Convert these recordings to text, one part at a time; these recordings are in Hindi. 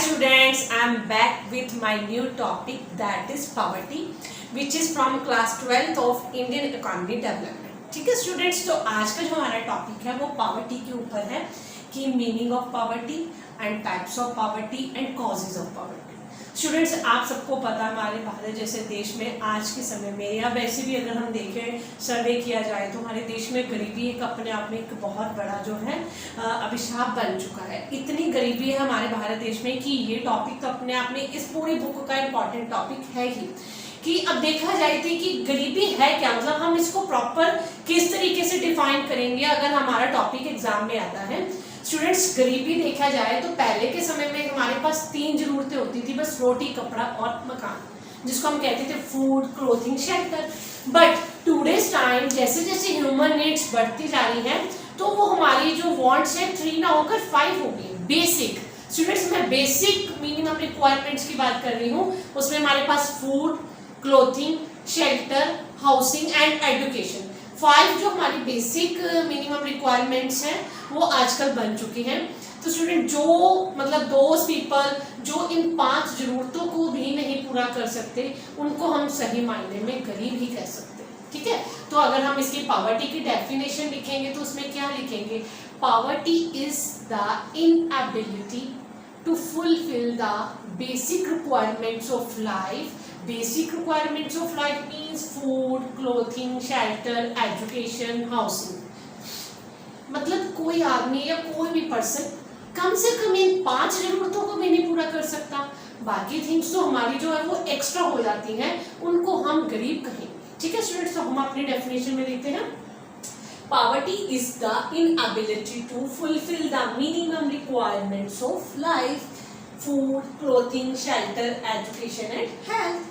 students, I am back with my new topic, that is poverty, which is from class 12th of Indian Economy Development. ठीक है स्टूडेंट्स, तो आज का जो हमारा टॉपिक है वो पावर्टी के ऊपर है कि meaning of poverty and types of poverty and causes of poverty. Students, आप सबको पता हमारे भारत जैसे देश में आज के समय में या वैसे भी अगर हम देखें सर्वे किया जाए तो हमारे देश में गरीबी एक अपने आप में एक बहुत बड़ा जो है अभिशाप बन चुका है। इतनी गरीबी है हमारे भारत देश में कि ये टॉपिक तो अपने आप में इस पूरी बुक का इम्पॉर्टेंट टॉपिक है ही। कि अब देखा जाए थी कि गरीबी है क्या, मतलब हम इसको प्रॉपर किस तरीके से डिफाइन करेंगे अगर हमारा टॉपिक एग्जाम में आता है। स्टूडेंट्स, गरीबी देखा जाए तो पहले के समय में हमारे पास 3 जरूरतें होती थी, बस रोटी, कपड़ा और मकान, जिसको हम कहते थे food, clothing, shelter. But today's time जैसे जैसे ह्यूमन नीड्स बढ़ती जा रही हैं तो वो हमारी जो वांट्स है 3 ना होकर 5 हो गई। बेसिक स्टूडेंट्स, मैं बेसिक मिनिमम रिक्वायरमेंट्स की बात कर रही हूँ। उसमें हमारे पास food, clothing, shelter, housing and education, 5 जो हमारी बेसिक मिनिमम रिक्वायरमेंट्स हैं वो आजकल बन चुकी हैं। तो स्टूडेंट, जो मतलब दोज पीपल जो इन 5 जरूरतों को भी नहीं पूरा कर सकते उनको हम सही मायने में गरीब ही कह सकते हैं। ठीक है, तो अगर हम इसकी पावर्टी की डेफिनेशन लिखेंगे तो उसमें क्या लिखेंगे? Poverty is the inability to fulfill the basic requirements of life. Basic requirements of life means food, clothing, shelter, education, housing. मतलब कोई आदमी या कोई भी पर्सन कम से कम इन 5 जरूरतों को भी नहीं पूरा कर सकता। बाकी थिंग्स तो हमारी जो है वो एक्स्ट्रा हो जाती हैं, उनको हम गरीब कहेंगे। ठीक है स्टूडेंट्स, तो हम अपनी डेफिनेशन में देखते हैं। Poverty is the inability to fulfill the minimum requirements of life, food, clothing, shelter, education and health.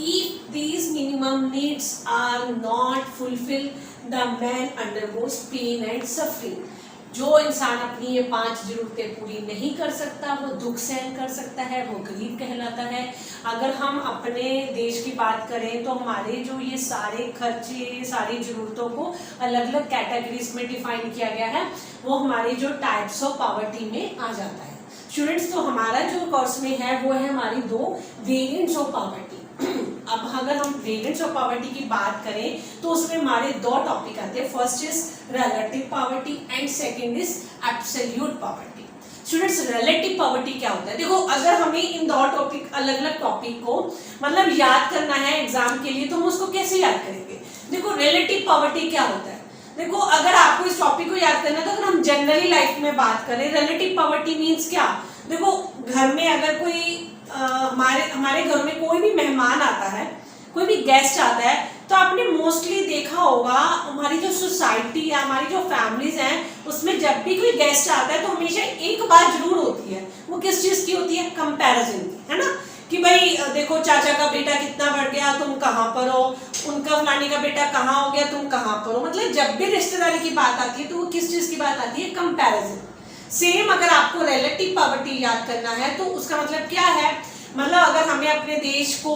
If these minimum needs are not fulfilled, the man undergoes pain and suffering. जो इंसान अपनी ये 5 जरूरतें पूरी नहीं कर सकता वो दुख सहन कर सकता है, वो गरीब कहलाता है। अगर हम अपने देश की बात करें तो हमारे जो ये सारे खर्चे, सारी जरूरतों को अलग अलग कैटेगरीज में डिफाइन किया गया है, वो हमारी जो टाइप्स ऑफ पावर्टी में आ जाता है। स्टूडेंट्स, तो हमारा जो कोर्स में है वो है हमारी 2 वेरिएंट्स ऑफ पावर्टी। अब अगर हम वेरिएंट्स ऑफ पावर्टी की बात करें तो उसमें हमारे 2 टॉपिक आते हैं। First is relative poverty and second is absolute poverty. Students, relative poverty क्या होता है? देखो, अगर हमें इन 2 टॉपिक अलग अलग टॉपिक को मतलब याद करना है एग्जाम के लिए तो हम उसको कैसे याद करेंगे? देखो, रिलेटिव पावर्टी क्या होता है? देखो, अगर आपको इस टॉपिक को याद करना है तो अगर हम जनरली लाइफ में बात करें, रिलेटिव पावर्टी मीन्स क्या? देखो, घर में अगर कोई हमारे घर में कोई भी मेहमान आता है, कोई भी गेस्ट आता है, तो आपने मोस्टली देखा होगा हमारी जो सोसाइटी या हमारी जो फैमिलीज हैं उसमें जब भी कोई गेस्ट आता है तो हमेशा एक बात जरूर होती है। वो किस चीज की होती है? कंपैरिजन की, है ना? कि भाई देखो, चाचा का बेटा कितना बढ़ गया, तुम कहाँ पर हो, उनका फलानी का बेटा कहाँ हो गया, तुम कहाँ पर हो। मतलब जब भी रिश्तेदारी की बात आती है तो वो किस चीज की बात आती है? कंपैरिजन। सेम अगर आपको रिलेटिव पावर्टी याद करना है तो उसका मतलब क्या है? मतलब अगर हमें अपने देश को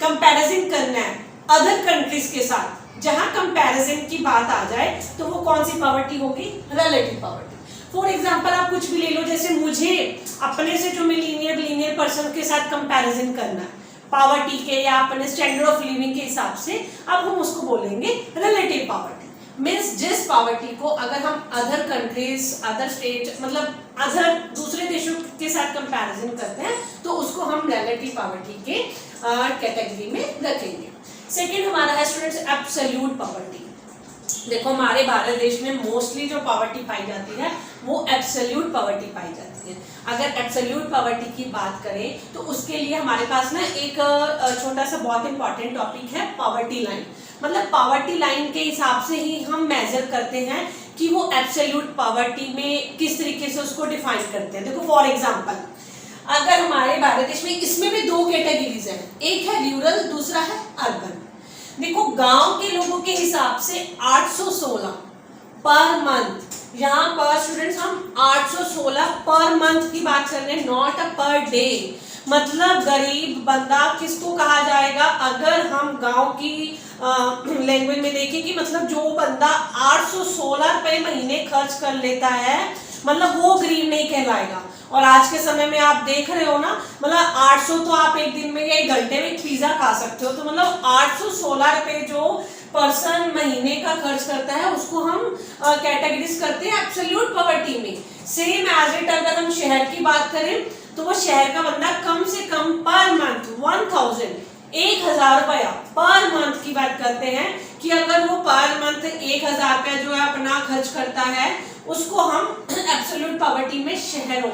कंपैरिजन करना है अदर कंट्रीज के साथ, जहां कंपैरिजन की बात आ जाए तो वो कौन सी पावर्टी होगी? Relative poverty. फॉर एग्जांपल आप कुछ भी ले लो, जैसे मुझे अपने से जो मैं लीनियर पर्सन के साथ कंपैरिजन करना है पावर्टी के या अपने स्टैंडर्ड ऑफ लिविंग के हिसाब से, अब हम उसको बोलेंगे रिलेटिव पावर्टी। मीन्स जिस पावर्टी को अगर हम अदर कंट्रीज, अदर स्टेट, मतलब अदर दूसरे देशों के साथ कंपैरिजन करते हैं तो उसको हम रिलेटिव पावर्टी के कैटेगरी में रखेंगे। सेकेंड हमारा है स्टूडेंट्स एब्सोल्यूट पावर्टी। देखो, हमारे भारत देश में मोस्टली जो पावर्टी पाई जाती है वो एब्सोल्यूट पावर्टी पाई जाती है। अगर एब्सोल्यूट पावर्टी की बात करें तो उसके लिए हमारे पास ना एक छोटा सा बहुत इंपॉर्टेंट टॉपिक है पावर्टी लाइन। मतलब पावर्टी लाइन के हिसाब से ही हम मेजर करते हैं कि वो एब्सोल्यूट पावर्टी में किस तरीके से उसको डिफाइन करते हैं। देखो, फॉर एग्जांपल अगर हमारे भारत देश में इसमें भी 2 कैटेगरीज हैं, एक है रूरल, दूसरा है अर्बन। देखो, गांव के लोगों के हिसाब से 816 पर मंथ, यहाँ पर स्टूडेंट्स हम 816 पर मंथ की बात कर रहे हैं, नॉट अ पर डे। मतलब गरीब बंदा किसको कहा जाएगा? अगर हम गांव की लैंग्वेज में देखें कि मतलब जो बंदा 816 रुपए महीने खर्च कर लेता है, मतलब वो गरीब नहीं कहलाएगा। और आज के समय में आप देख रहे हो ना, मतलब 800 तो आप एक दिन में या एक घंटे में पिज्जा खा सकते हो। तो मतलब 816 रुपए जो पर्सन महीने का खर्च करता है उसको हम कैटेगरीज करते हैं एब्सोल्यूट पॉवर्टी में। सेम एज इट अगर हम शहर की बात करें तो वो शहर का बंदा कम से कम पर मंथ 1000 रुपया पर मंथ की बात करते हैं कि अगर वो पर मंथ 1000 रुपया जो है अपना खर्च करता है, उसको हम एब्सोल्यूट पॉवर्टी में शहरों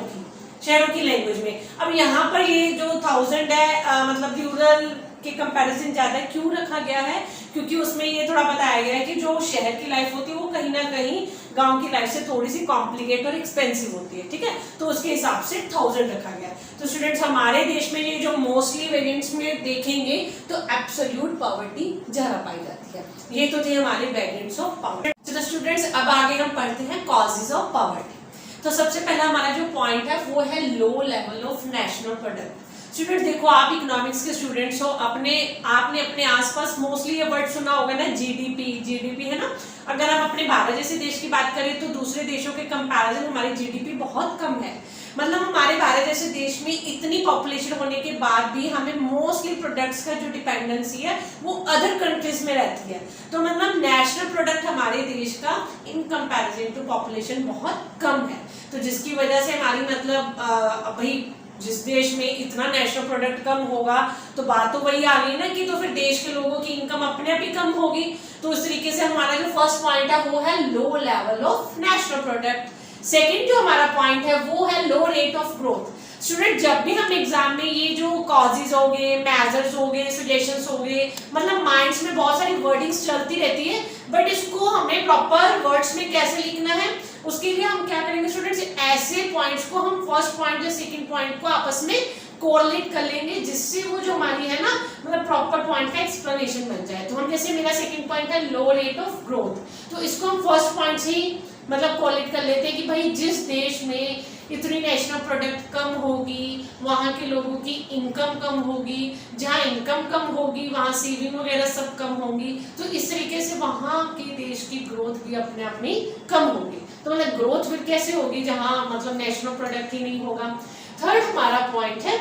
की लैंग्वेज में। अब यहाँ पर ये जो 1000 है मतलब रूरल के कंपैरिजन ज्यादा क्यों रखा गया है, क्योंकि उसमें ये थोड़ा बताया गया है कि जो शहर की लाइफ होती है वो कहीं ना कहीं गांव की लाइफ से थोड़ी सी कॉम्प्लिकेट और एक्सपेंसिव होती है, ठीक है। तो उसके हिसाब से 1000 रखा गया है। तो स्टूडेंट्स हमारे देश में ये जो मोस्टली वेरिएंट्स में देखेंगे तो एब्सोल्यूट पॉवर्टी ज्यादा पाई जाती है। ये तो थे हमारे वेरिएंट्स ऑफ पॉवर्टी। तो स्टूडेंट्स अब आगे हम पढ़ते हैं कॉजेज ऑफ पॉवर्टी। तो सबसे पहला हमारा जो पॉइंट है वो है low level of national product. Student देखो, आप इकोनॉमिक्स के स्टूडेंट्स हो, आपने अपने आसपास मोस्टली ये वर्ड सुना होगा ना, जीडीपी है ना। अगर हम अपने भारत जैसे देश की बात करें तो दूसरे देशों के कंपैरिजन हमारी जीडीपी बहुत कम है। मतलब हमारे भारत जैसे देश में इतनी पॉपुलेशन होने के बाद भी हमें मोस्टली प्रोडक्ट्स का जो डिपेंडेंसी है वो अदर कंट्रीज में रहती है। तो मतलब नेशनल प्रोडक्ट हमारे देश का इन कंपैरिजन टू पॉपुलेशन बहुत कम है। तो जिसकी वजह से हमारी मतलब भाई जिस देश में इतना नेशनल प्रोडक्ट कम होगा तो बात तो वही आ गई ना कि तो फिर देश के लोगों की इनकम अपने आप ही कम होगी। तो इस तरीके से हमारा जो फर्स्ट पॉइंट है वो है low level of national product. Second जो हमारा पॉइंट है वो है लो रेट ऑफ ग्रोथ। स्टूडेंट जब भी हम एग्जाम में ये जो कॉजेज हो गए, मेजर्स हो गए, सजेशंस हो गए, मतलब माइंड्स में बहुत सारी वर्डिंग्स चलती रहती है, बट इसको हमें प्रॉपर वर्ड्स में कैसे लिखना है उसके लिए हम क्या करेंगे स्टूडेंट्स, ऐसे पॉइंट्स को हम फर्स्ट पॉइंट या सेकंड पॉइंट को आपस में कोरिलेट कर लेंगे, जिससे वो जो हमारी है ना मतलब प्रॉपर पॉइंट का एक्सप्लेनेशन बन जाए। तो हम जैसे मेरा सेकंड पॉइंट है लो रेट ऑफ ग्रोथ, तो इसको हम फर्स्ट पॉइंट से ही मतलब कोरिलेट कर लेते हैं कि भाई जिस देश में इतनी नेशनल प्रोडक्ट कम होगी वहाँ के लोगों की इनकम कम होगी, जहाँ इनकम कम होगी वहाँ सेविंग वगैरह सब कम होंगी, तो इस तरीके से वहाँ के देश की ग्रोथ भी अपने आप में कम होगी। तो मतलब ग्रोथ फिर कैसे होगी जहाँ मतलब नेशनल प्रोडक्ट ही नहीं होगा। थर्ड हमारा पॉइंट है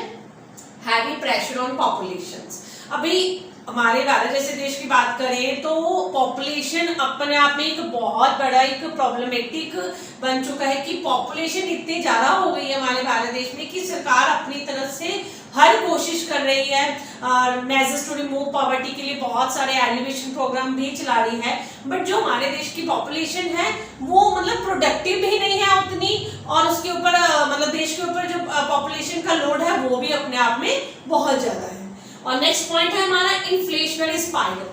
हैवी प्रेशर ऑन पॉपुलेशंस। अभी हमारे भारत जैसे देश की बात करें तो पॉपुलेशन अपने आप में एक बहुत बड़ा एक प्रॉब्लमेटिक बन चुका है कि पॉपुलेशन इतनी ज्यादा हो गई है हमारे भारत देश में कि सरकार अपनी तरफ से हर कोशिश कर रही है मेजर्स टू रिमूव पॉवर्टी के लिए बहुत सारे एलिवेशन प्रोग्राम भी चला रही है। बट जो हमारे देश की पॉपुलेशन है वो मतलब प्रोडक्टिव भी नहीं है उतनी, और उसके ऊपर मतलब देश के ऊपर जो पॉपुलेशन का लोड है वो भी अपने आप में बहुत ज्यादा है। और नेक्स्ट पॉइंट है हमारा इन्फ्लेशनरी स्पाइरल।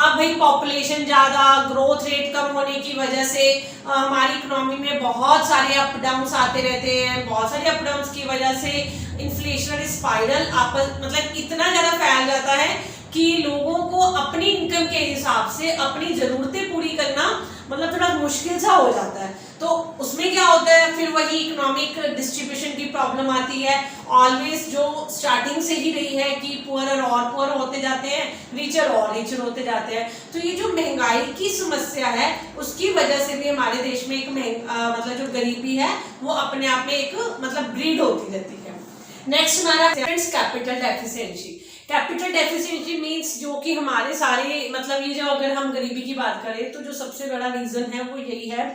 अब भाई पॉपुलेशन ज्यादा, ग्रोथ रेट कम होने की वजह से हमारी इकोनॉमी में बहुत सारे अप डाउन्स आते रहते हैं। बहुत सारे अप डाउन्स की वजह से इन्फ्लेशनरी स्पाइरल मतलब इतना ज्यादा फैल जाता है कि लोगों को अपनी इनकम के हिसाब से अपनी जरूरतें पूरी करना मतलब थोड़ा मुश्किल सा हो जाता है। तो उसमें क्या होता है फिर वही इकोनॉमिक डिस्ट्रीब्यूशन की प्रॉब्लम आती है। ऑलवेज जो स्टार्टिंग से ही रही है कि पुअर और पुअर होते जाते हैं, रिचर और रिचर होते जाते हैं। तो ये जो महंगाई की समस्या है उसकी वजह से भी हमारे देश में एक मतलब जो गरीबी है वो अपने आप में एक मतलब ब्रीड होती रहती है। नेक्स्ट हमारा capital deficiency. Capital deficiency means जो कि हमारे सारे मतलब ये जो अगर हम गरीबी की बात करें तो जो सबसे बड़ा रीजन है वो यही है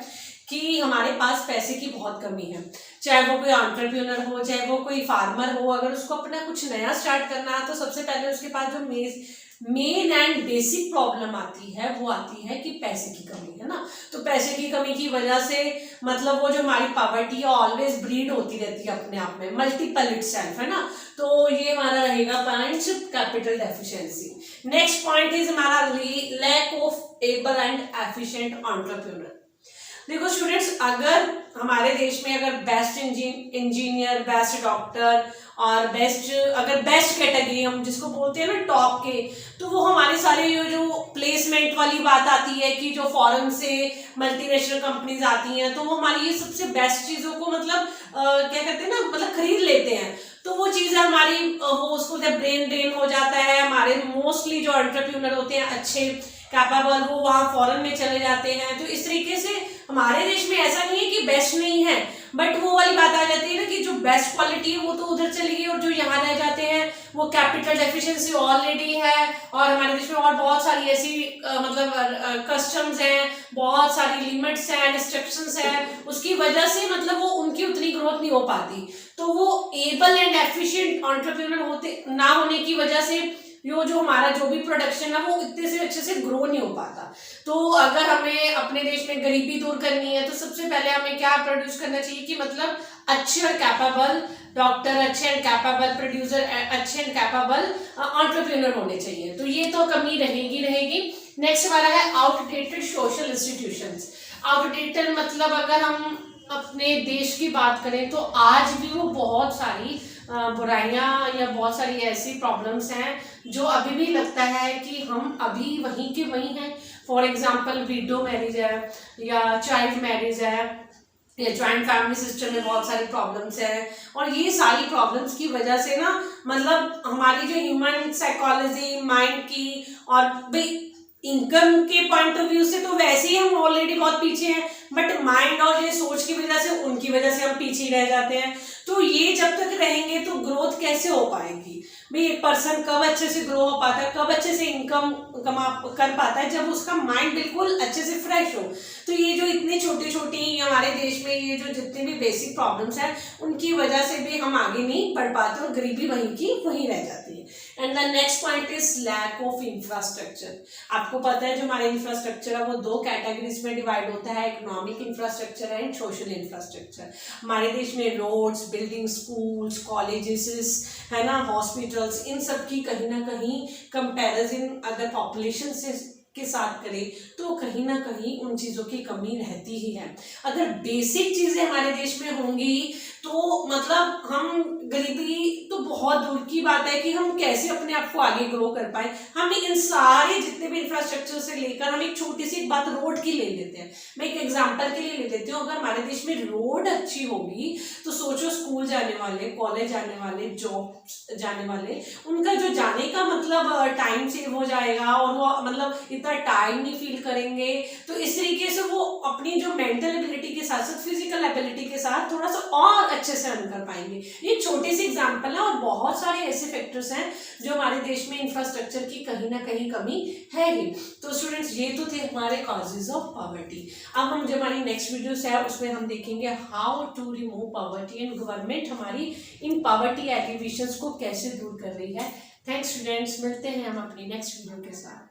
कि हमारे पास पैसे की बहुत कमी है। चाहे वो कोई एंटरप्रेन्योर हो, चाहे वो कोई फार्मर हो, अगर उसको अपना कुछ नया स्टार्ट करना है तो सबसे पहले उसके पास जो मेन एंड बेसिक प्रॉब्लम आती है वो आती है कि पैसे की कमी है ना। तो पैसे की कमी की वजह से मतलब वो जो हमारी पॉवर्टी है ऑलवेज ब्रीड होती रहती है अपने आप में, मल्टीपल इटसेल्फ है ना। तो ये हमारा रहेगा point capital deficiency. Next point is हमारा lack of able and efficient entrepreneur. देखो स्टूडेंट्स, अगर हमारे देश में अगर बेस्ट इंजीनियर, बेस्ट डॉक्टर और बेस्ट कैटेगरी हम जिसको बोलते हैं ना टॉप के, तो वो हमारे सारे ये जो प्लेसमेंट वाली बात आती है कि जो फॉरेन से मल्टीनेशनल कंपनीज आती हैं तो वो हमारी ये सबसे बेस्ट चीजों को मतलब क्या कहते हैं ना मतलब खरीद लेते हैं। तो वो चीजें हमारी वो उसको जब ब्रेन ड्रेन हो जाता है, हमारे मोस्टली जो एंटरप्रेन्योर होते हैं अच्छे कैपेबल वो वहाँ फॉरेन में चले जाते हैं। तो इस तरीके से हमारे देश में ऐसा नहीं है कि बेस्ट नहीं है, बट वो वाली बात आ जाती है ना कि जो बेस्ट क्वालिटी है वो तो उधर चली गई और जो यहाँ रह जाते हैं वो कैपिटल डेफिशिएंसी ऑलरेडी है। और हमारे देश में और बहुत सारी ऐसी मतलब कस्टम्स हैं, बहुत सारी लिमिट्स हैं, रिस्ट्रिक्शंस हैं, उसकी वजह से मतलब वो उनकी उतनी ग्रोथ नहीं हो पाती। तो वो एबल एंड एफिशिएंट एंटरप्रेन्योर होते ना होने की वजह से यो जो हमारा जो भी प्रोडक्शन है वो इतने से अच्छे से ग्रो नहीं हो पाता। तो अगर हमें अपने देश में गरीबी दूर करनी है तो सबसे पहले हमें क्या प्रोड्यूस करना चाहिए कि मतलब अच्छे और कैपेबल डॉक्टर, अच्छे एंड कैपेबल प्रोड्यूसर, अच्छे एंड कैपेबल एंटरप्रेन्योर होने चाहिए। तो ये तो कमी रहेगी। नेक्स्ट हमारा है आउटडेटेड सोशल इंस्टीट्यूशंस। आउटडेटेड मतलब अगर हम अपने देश की बात करें तो आज भी वो बहुत सारी बुराइयां या बहुत सारी ऐसी प्रॉब्लम्स हैं जो अभी भी लगता है कि हम अभी वहीं के वहीं हैं। फॉर एग्जांपल विडो मैरिज है या चाइल्ड मैरिज है या जॉइंट फैमिली सिस्टम में बहुत सारी प्रॉब्लम्स हैं। और ये सारी प्रॉब्लम्स की वजह से ना मतलब हमारी जो ह्यूमन साइकोलॉजी माइंड की और भाई इनकम के पॉइंट ऑफ व्यू से तो वैसे ही हम ऑलरेडी बहुत पीछे हैं, बट माइंड और ये सोच की वजह से उनकी वजह से हम पीछे रह जाते हैं। तो ये जब तक रहेंगे तो ग्रोथ कैसे हो पाएगी भाई? एक पर्सन कब अच्छे से ग्रो हो पाता है, कब अच्छे से इनकम कमा कर पाता है, जब उसका माइंड बिल्कुल अच्छे से फ्रेश हो। तो ये जो इतनी छोटी छोटी हमारे देश में ये जो जितने भी बेसिक प्रॉब्लम्स हैं उनकी वजह से भी हम आगे नहीं बढ़ पाते और गरीबी वहीं की वहीं रह जाती है। And the next point is lack of infrastructure. आपको पता है जो हमारा इंफ्रास्ट्रक्चर है वो दो कैटेगरीज में डिवाइड होता है, economic infrastructure and social infrastructure. हमारे देश में रोड्स, बिल्डिंग, स्कूल्स, कॉलेजेस है ना, हॉस्पिटल्स, इन सब की कहीं ना कहीं कंपैरिजन अगर पॉपुलेशन से के साथ करें तो कहीं ना कहीं उन चीज़ों की कमी रहती ही है। अगर बेसिक चीज़ें हमारे देश में होंगी तो मतलब हम गरीबी तो बहुत दूर की बात है कि हम कैसे अपने आप को आगे ग्रो कर पाए। हम इन सारे जितने भी इंफ्रास्ट्रक्चर से लेकर हम एक छोटी सी बात रोड की ले लेते हैं। मैं एक एग्जांपल के लिए ले लेती हूँ। अगर हमारे देश में रोड अच्छी होगी तो सोचो स्कूल जाने वाले, कॉलेज जाने वाले, जॉब जाने वाले, उनका जो जाने का मतलब टाइम सेव हो जाएगा और वो मतलब इतना टाइम नहीं फील करेंगे। तो इस तरीके से वो अपनी जो मेंटल एबिलिटी के साथ साथ फिजिकल एबिलिटी के साथ थोड़ा सा और अच्छे से अर्न कर पाएंगे। ये छोटी सी एग्जांपल है और बहुत सारे ऐसे फैक्टर्स हैं जो हमारे देश में इंफ्रास्ट्रक्चर की कहीं ना कहीं कमी है ही। तो स्टूडेंट्स ये तो थे हमारे कॉजेज ऑफ पॉवर्टी। अब हम जो हमारी नेक्स्ट वीडियोस है उसमें हम देखेंगे how to remove poverty and government हमारी इन पॉवर्टी एलिवेशंस को कैसे दूर कर रही है। थैंक्स स्टूडेंट्स, मिलते हैं हम अपनी नेक्स्ट वीडियो के साथ।